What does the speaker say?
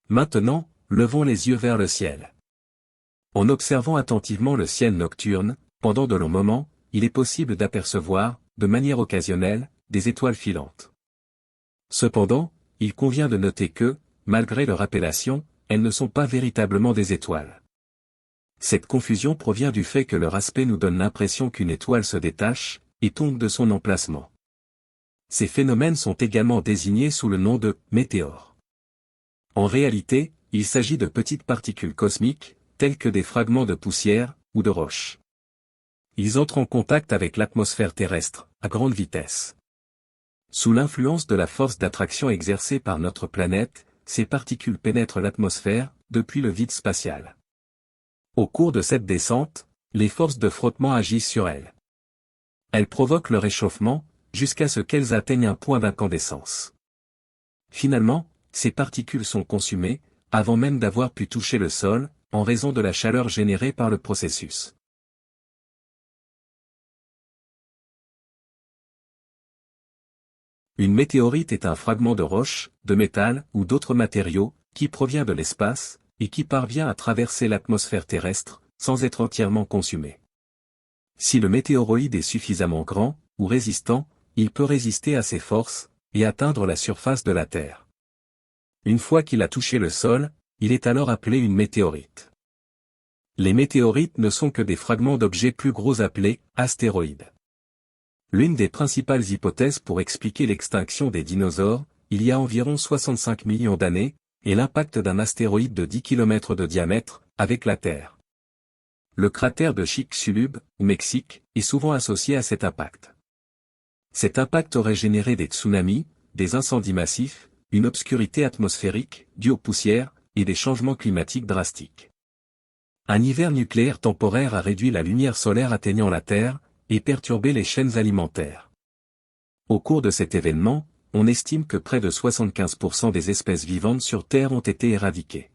Maintenant, levons les yeux vers le ciel. En observant attentivement le ciel nocturne, pendant de longs moments, il est possible d'apercevoir, de manière occasionnelle, des étoiles filantes. Cependant, il convient de noter que, malgré leur appellation, elles ne sont pas véritablement des étoiles. Cette confusion provient du fait que leur aspect nous donne l'impression qu'une étoile se détache, et tombe de son emplacement. Ces phénomènes sont également désignés sous le nom de météores. En réalité, il s'agit de petites particules cosmiques, telles que des fragments de poussière, ou de roches. Ils entrent en contact avec l'atmosphère terrestre, à grande vitesse. Sous l'influence de la force d'attraction exercée par notre planète, ces particules pénètrent l'atmosphère, depuis le vide spatial. Au cours de cette descente, les forces de frottement agissent sur elles. Elles provoquent le réchauffement, jusqu'à ce qu'elles atteignent un point d'incandescence. Finalement, ces particules sont consumées, avant même d'avoir pu toucher le sol, en raison de la chaleur générée par le processus. Une météorite est un fragment de roche, de métal ou d'autres matériaux, qui provient de l'espace, et qui parvient à traverser l'atmosphère terrestre, sans être entièrement consumé. Si le météoroïde est suffisamment grand, ou résistant, il peut résister à ces forces, et atteindre la surface de la Terre. Une fois qu'il a touché le sol, il est alors appelé une météorite. Les météorites ne sont que des fragments d'objets plus gros appelés astéroïdes. L'une des principales hypothèses pour expliquer l'extinction des dinosaures, il y a environ 65 millions d'années, est l'impact d'un astéroïde de 10 km de diamètre, avec la Terre. Le cratère de Chicxulub, au Mexique, est souvent associé à cet impact. Cet impact aurait généré des tsunamis, des incendies massifs, une obscurité atmosphérique, due aux poussières, et des changements climatiques drastiques. Un hiver nucléaire temporaire a réduit la lumière solaire atteignant la Terre, et perturbé les chaînes alimentaires. Au cours de cet événement, on estime que près de 75% des espèces vivantes sur Terre ont été éradiquées.